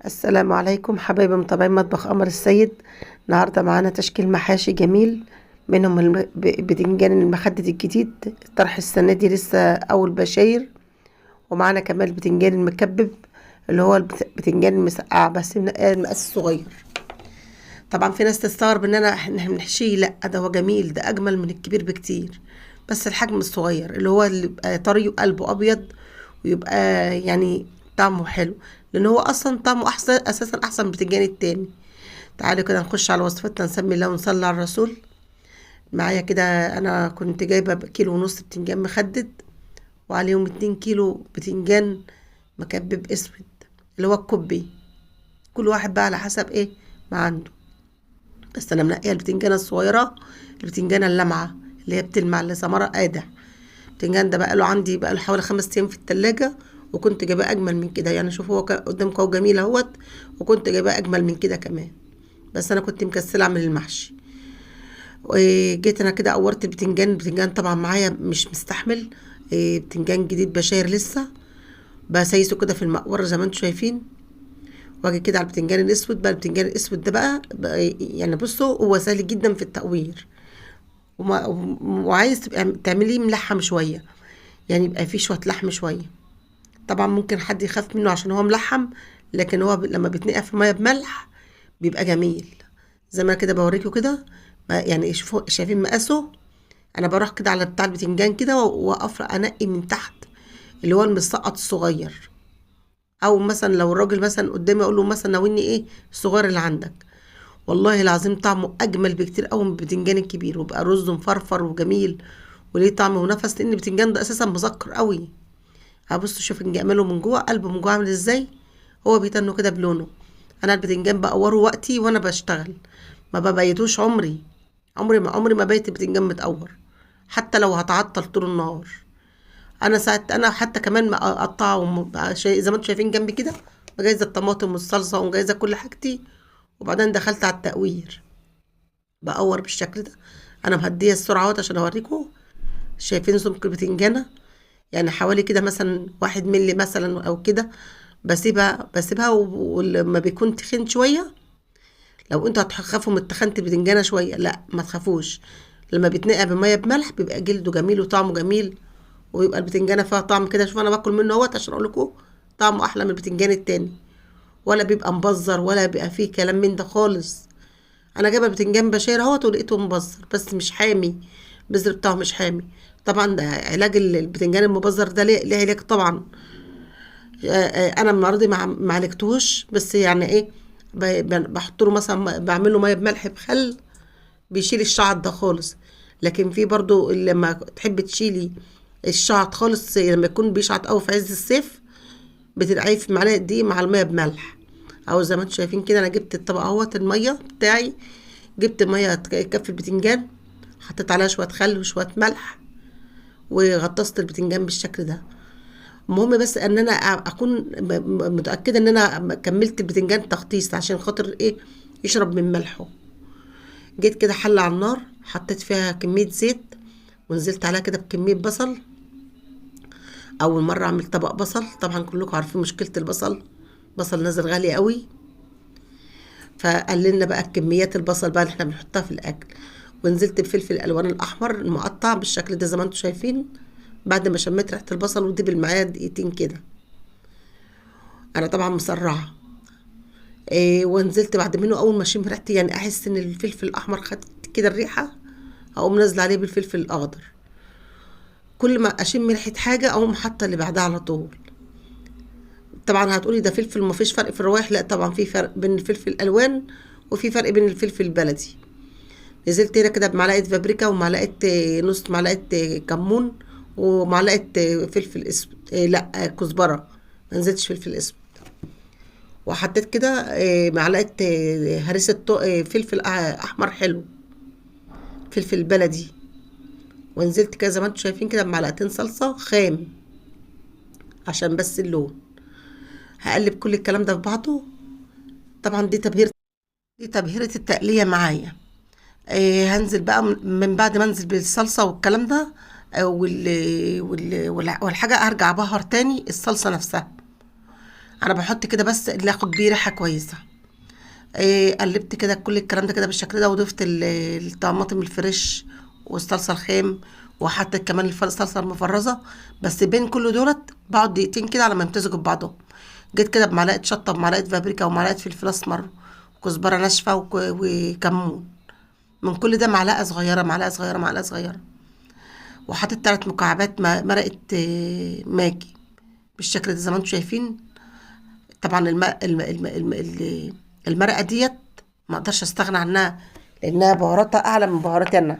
السلام عليكم حبايبي متابعين مطبخ قمر السيد. النهارده معانا تشكيل محاشي جميل، منهم بتنجان المخدد الجديد، طرح السنه دي لسه اول بشاير. ومعانا كمان البتنجان المكبب اللي هو البتنجان المسقعه بس المقاس الصغير. طبعا في ناس تستغرب ان احنا بنحشيه، لا ده هو جميل، ده اجمل من الكبير بكتير، بس الحجم الصغير اللي هو اللي يبقى طري وقلبه ابيض، ويبقى يعني طعمه حلو، لان هو اصلا طعمه احسن اساسا احسن من البتنجان التاني. تعالوا كده نخش على وصفتنا، نسمي الله ونصلي على الرسول. معايا كده انا كنت جايبه كيلو ونص بتنجان مخدد، وعليهم 2 كيلو بتنجان مكبب اسود اللي هو الكوبي. كل واحد بقى على حسب ايه ما عنده. بس انا منقيه البتنجانه الصغيره، البتنجانه اللمعه اللي هي بتلمع، اللي ثمرها قادح. البتنجان ده بقى له عندي بقى له حوالي 5 ايام في التلاجة، وكنت جايباه اجمل من كده. يعني شوفوا هو قدامكم اهو جميل اهوت، وكنت جايباه اجمل من كده كمان، بس انا كنت مكسله اعمل المحشي. وجيت انا كده قورت البتنجان طبعا معايا مش مستحمل. بتنجان جديد بشاير لسه، بسيسه كده في المقور زي ما انتم شايفين. واجي كده على البتنجان الاسود بقى. البتنجان الاسود ده بقى يعني بصوا هو سهل جدا في التقوير، وعايز تبقى تعمليه ملحم شويه، يعني يبقى فيه شويه لحم شويه. طبعا ممكن حد يخاف منه عشان هو ملحم، لكن هو لما بيتنقع في ميه بملح بيبقى جميل. زي ما كده بوريكم كده، يعني شوفوا شايفين مقاسه. انا بروح كده على بتاع البتنجان كده واقف انقي من تحت اللي هو المسقط الصغير. او مثلا لو الراجل مثلا قدامي اقول له مثلا ناولني ايه الصغير اللي عندك. والله العظيم طعمه اجمل بكتير قوي من البتنجان الكبير، وبقى رز مفرفر وجميل وليه طعم ونفس، لان البتنجان ده اساسا مسكر قوي. هبص شوف جماله من جوه، قلبه من جوه عامل ازاي، هو بيتنه كده بلونه. انا البتنجان بقوره وقتي وانا بشتغل، ما ببيتوش عمري. عمري ما بيت البتنجان متقور، حتى لو هتعطل طول النهار. انا ساعات انا حتى كمان ما اقطعه زي ما انتم شايفين جنبي كده، مجهزه الطماطم والصلصه ومجهزه كل حاجتي، وبعدين دخلت على التقوير بقور بالشكل ده. انا مهديه السرعه اهوت عشان اوريكم. شايفين سمك البتنجانه؟ يعني حوالي كده مثلا 1 ملي مثلا او كده. بسيبها ولما بيكون تخين شويه، لو انتوا هتخافوا من تخنة البتنجانه شويه، لا ما تخافوش. لما بيتنقع بميه بملح بيبقى جلده جميل وطعمه جميل، ويبقى البتنجانه فيها طعم كده. شوف انا باكل منه اهوت عشان اقول لكم طعمه احلى من البتنجان التاني، ولا بيبقى مبزر ولا بيبقى فيه كلام من ده خالص. انا جايبه بتنجان بشير اهوت ولقيته مبزر بس مش حامي، البذر بتاعه مش حامي. طبعا ده علاج البتنجان المبزر ده ليه علاج طبعا. انا المره دي ما عالجتهوش، بس يعني ايه، بحط له مثلا بعمل له ميه بملح بخل، بيشيل الشعر ده خالص. لكن في برضو اللي لما تحب تشيلي الشعر خالص لما يكون بيشعط قوي في عز الصيف، بتنقعيه في معلقه دي مع الميه بملح. او زي ما انتم شايفين كده، انا جبت الطبق اهوت الميه بتاعي، جبت ميه تكفي البتنجان، حطيت عليها شويه خل وشويه ملح، وغطست البتنجان بالشكل ده. المهم بس ان انا اكون متاكده ان انا كملت البتنجان تغطيس عشان خاطر ايه، يشرب من ملحه. جيت كده حله على النار، حطيت فيها كميه زيت، ونزلت عليها كده بكميه بصل. اول مره اعمل طبق بصل، طبعا كلكم عارفين مشكله البصل، بصل نازل غالي قوي. فقللنا بقى كميات البصل بقى اللي احنا بنحطها في الاكل. ونزلت بفلفل الالوان الاحمر المقطع بالشكل ده زي ما انتم شايفين. بعد ما شميت ريحه البصل ودبل معايا دقيقتين كده، انا طبعا مسرعه. ونزلت بعد منه اول ما اشم ريحتي، يعني احس ان الفلفل الاحمر خد كده الريحه، اقوم نازله عليه بالفلفل الاخضر. كل ما اشم ريحه حاجه اقوم حاطه اللي بعدها على طول. طبعا هتقولي ده فلفل ما فيش فرق في الروايح، لا طبعا في فرق بين الفلفل الالوان وفي فرق بين الفلفل البلدي. نزلت هنا كده بمعلقه بابريكا ومعلقه نص معلقه كمون، ومعلقه فلفل اسود، لا كزبره، ما نزلتش فلفل اسود. وحطيت كده معلقه هريسه فلفل احمر حلو، فلفل بلدي. ونزلت كده زي ما انتم شايفين كده بمعلقتين صلصه خام عشان بس اللون. هقلب كل الكلام ده في بعضه. طبعا دي تبهيرة التقلية معايا. هنزل بقى من بعد ما انزل بالصلصة والكلام ده، والحاجة هرجع بهر تاني الصلصة نفسها. انا بحط كده بس اللي اخد بيه ريحه كويسه. قلبت كده كل الكلام ده كده بالشكل ده، وضفت الطماطم الفريش والصلصه الخام، وحطيت كمان الصلصه المفرزه. بس بين كل دولت بقعد دقيقتين كده على ما يمتزجوا ببعضهم. جيت كده بمعلقه شطه بمعلقه بابريكا ومعلقه فلفل اسمر وكزبره ناشفه وكمون. من كل ده معلقه صغيره معلقه صغيره معلقه صغيره. وحطيت 3 مكعبات مرقه ماجي بالشكل ده زي ما انتم شايفين. طبعا المرقه ديت ما اقدرش استغنى عنها، لانها بهاراتها اعلى من بهاراتي انا،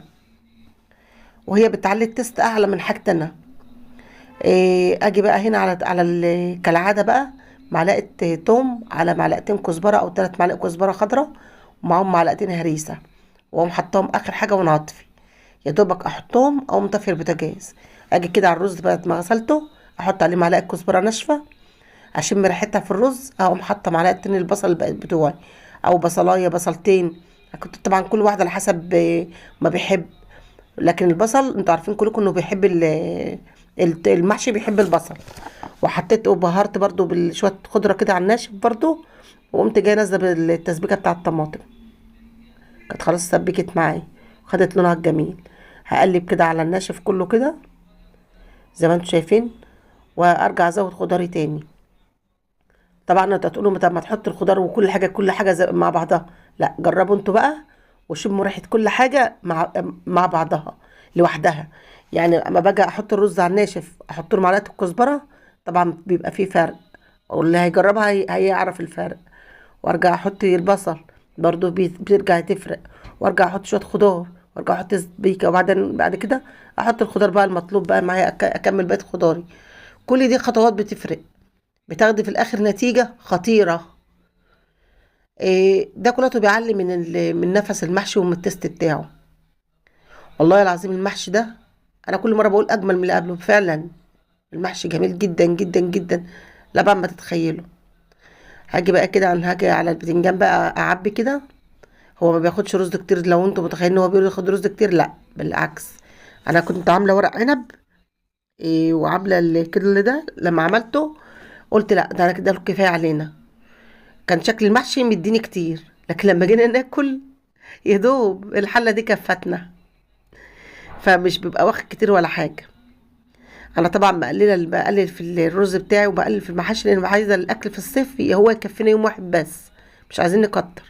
وهي بتعلي التست اعلى من حاجتي انا. اجي بقى هنا كالعاده بقى معلقه توم على معلقتين كزبره او 3 معالق كزبره خضراء، ومعاهم معلقتين هريسه، واقوم حطاهم اخر حاجه وانا هطفي. يا دوبك احطهم او مطفي البوتاجاز. اجي كده على الرز بعد ما غسلته، احط عليه معلقه كزبره ناشفه اشم ريحتها في الرز، اقوم حاطه معلقتين البصل بتوعي او بصلايه بصلتين. كنت طبعا كل واحده على حسب ما بيحب، لكن البصل انتوا عارفين كلكم انه بيحب المحشي بيحب البصل. وحطيت وبهرت برضو بشويه خضره كده على الناشف برضو. وقمت جايه نازله بالتسبيكه بتاعه الطماطم، كانت خلاص سبكت معايا وخدت لونها الجميل. هقلب كده على الناشف كله كده زي ما انتوا شايفين، وارجع ازود خضاري تاني. طبعا انتوا هتقولوا طب ما تحط الخضار وكل حاجه كل حاجه مع بعضها. لا، جربوا انتوا بقى وشموا ريحه كل حاجه مع بعضها لوحدها. يعني اما باجي احط الرز على الناشف احط له معلقه الكزبره، طبعا بيبقى فيه فرق، واللي هيجربها هيعرف الفرق. وارجع احط البصل برضو بترجع تفرق، وارجع احط شويه خضار، وارجع احط سبيكه، وبعدين بعد كده احط الخضار بقى المطلوب بقى معايا، اكمل بقيه خضاري. كل دي خطوات بتفرق، بتاخدي في الاخر نتيجة خطيرة. ده كله بيعلي من نفس المحشي ومن التست بتاعه. والله العظيم المحشي ده انا كل مرة بقول اجمل من اللي قبله. فعلا المحشي جميل جدا جدا جدا، لا بقى ما تتخيله. هاجي على البتنجان بقى اعبي كده. هو ما بياخدش رز كتير، لو انتوا متخيلين ان هو بياخد رز كتير، لا بالعكس. انا كنت عامله ورق عنب وعامله الكل ده. لما عملته قلت لا، ده كده كفايه علينا. كان شكل المحشي مديني كتير، لكن لما جينا ناكل يا دوب الحله دي كفتنا، فمش بيبقى واخد كتير ولا حاجه. انا طبعا بقلل في الرز بتاعي وبقلل في المحاشي، لان عايزه الاكل في الصيف هو يكفينا يوم واحد بس، مش عايزين نكتر.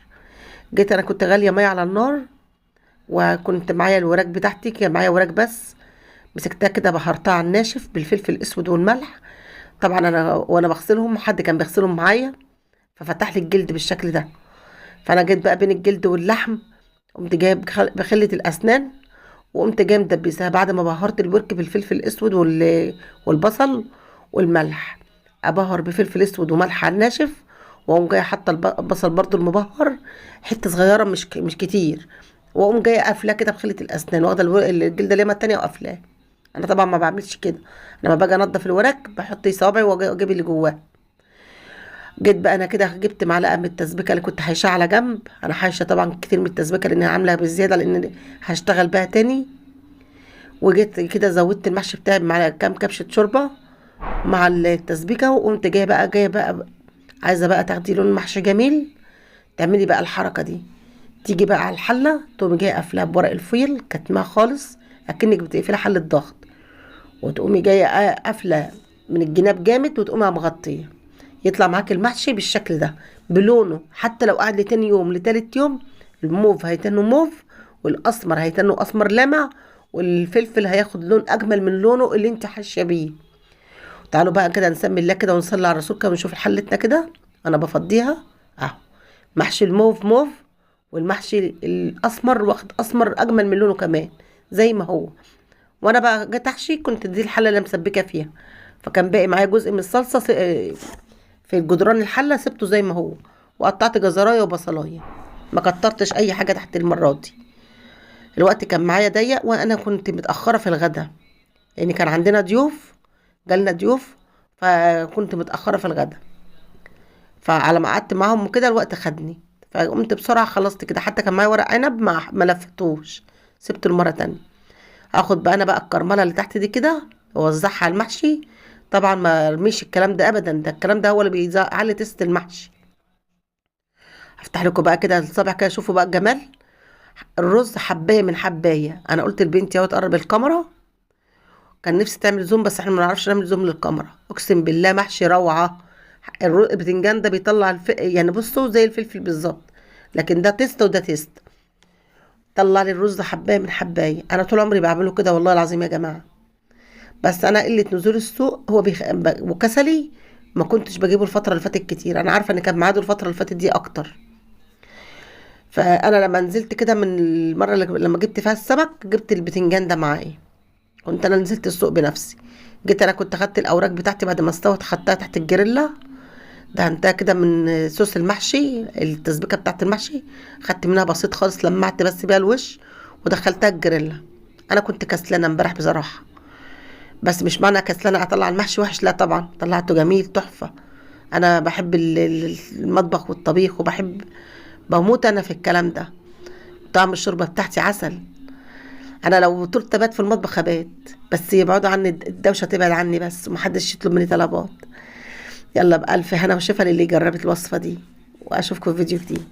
جيت انا كنت غاليه ميه على النار، وكنت معايا الوراك بتاعتي، كان معايا وراك بس. مسكتها كده بهرتها على الناشف بالفلفل الاسود والملح. طبعا انا وانا بغسلهم حد كان بيغسلهم معايا، ففتح لي الجلد بالشكل ده. فانا جيت بقى بين الجلد واللحم، قمت جايب بخلة الاسنان، وقمت جايه مدبساها بعد ما بهرت الورك بالفلفل الاسود والبصل والملح. ابهر بفلفل اسود وملح على الناشف، واقوم جايه حاطه البصل برضو المبهر حته صغيره مش كتير، واقوم جايه قافلاه كده بخلة الاسنان، واخده الجلده اليمه التانيه وقافلاه. انا طبعا ما بعملش كده، لما باجي انضف الوراك بحط صوابعي واجيب اللي جواه. جيت بقى انا كده جبت معلقه من التسبيكه اللي كنت حايشاها على جنب. انا حايشه طبعا كتير من التسبيكه لاني عاملاها بالزياده، لان هشتغل بيها تاني. وجيت كده زودت المحشي بتاعي بمعلقه كام كبشه شوربه مع التسبيكه، وقمت جايه بقى عايزه بقى تاخدي لون محشي جميل، تعملي بقى الحركه دي. تيجي بقى على الحله تقومي جايه قافلاها بورق الفويل كاتماها خالص، اكنك بتقفلي حله ضغط، وتقومي جايه قافله من الجناب جامد، وتقومي مغطيه. يطلع معاك المحشي بالشكل ده بلونه، حتى لو قعد لتاني يوم لتالت يوم الموف هيتنه موف، والاسمر هيتنه اسمر لامع، والفلفل هياخد لون اجمل من لونه اللي انت حاشيه بيه. تعالوا بقى كده نسمي الله كده ونصلي على الرسول كده ونشوف حلتنا كده. انا بفضيها اهو، محشي الموف موف، والمحشي الاسمر واخد اسمر اجمل من لونه كمان زي ما هو. وانا بقى جيت احشي كنت دي الحله اللي مسبكه فيها، فكان باقي معايا جزء من الصلصه في الجدران الحله، سبته زي ما هو، وقطعت جزرايه وبصلايه، ما كترتش اي حاجه تحت المره دي. الوقت كان معايا ضيق، وانا كنت متاخره في الغدا لان كان عندنا ضيوف، جالنا ضيوف، فكنت متاخره في الغدا. فعلى ما قعدت معاهم وكده الوقت خدني، فقمت بسرعه خلصت كده. حتى كان معايا ورق عنب ما لفتوش، سبته المره تانية. اخد بقى انا بقى الكرمله اللي تحت دي كده واوزعها على المحشي. طبعا ما ارميش الكلام ده ابدا، ده الكلام ده هو اللي بيعلي تست المحشي. افتح لكم بقى كده الصبع كده، شوفوا بقى الجمال. الرز حبايه من حبايه. انا قلت لبنتي اهو تقرب الكاميرا، كان نفسي تعمل زوم بس احنا ما نعرفش نعمل زوم للكاميرا. اقسم بالله محشي روعه. البتنجان ده بيطلع يعني بصوا زي الفلفل بالظبط، لكن ده تيست وده تيست. طلع لي الرز حبايه من حبايه. انا طول عمري بعمله كده والله العظيم يا جماعه، بس انا قله نزول السوق هو وكسلي ما كنتش بجيبه الفتره اللي فاتت كتير. انا عارفه ان كان ميعاده الفتره اللي فاتت دي اكتر. فانا لما نزلت كده من المره لما جبت فيها السمك، جبت البتنجان ده معايا. كنت انا نزلت السوق بنفسي. جيت انا كنت خدت الاوراق بتاعتي بعد ما استوت، خدتها تحت الجريلا، دهنتها كده من صوص المحشي، التسبيكه بتاعت المحشي، خدت منها بسيط خالص، لمعت بس بيها الوش ودخلتها الجريلا. انا كنت كسلانه امبارح بصراحه، بس مش معنى كسلانه اطلع المحشي وحش، لا طبعا طلعته جميل تحفه. انا بحب المطبخ والطبيخ، وبحب بموت انا في الكلام ده. طعم الشوربه بتاعتي عسل. انا لو طول تبات في المطبخ ابات، بس يبعدوا عني الدوشه، تبعد عني بس، ومحدش يطلب مني طلبات. يلا بألف هنا وشفا للي جربت الوصفه دي، واشوفكم في فيديو جديد.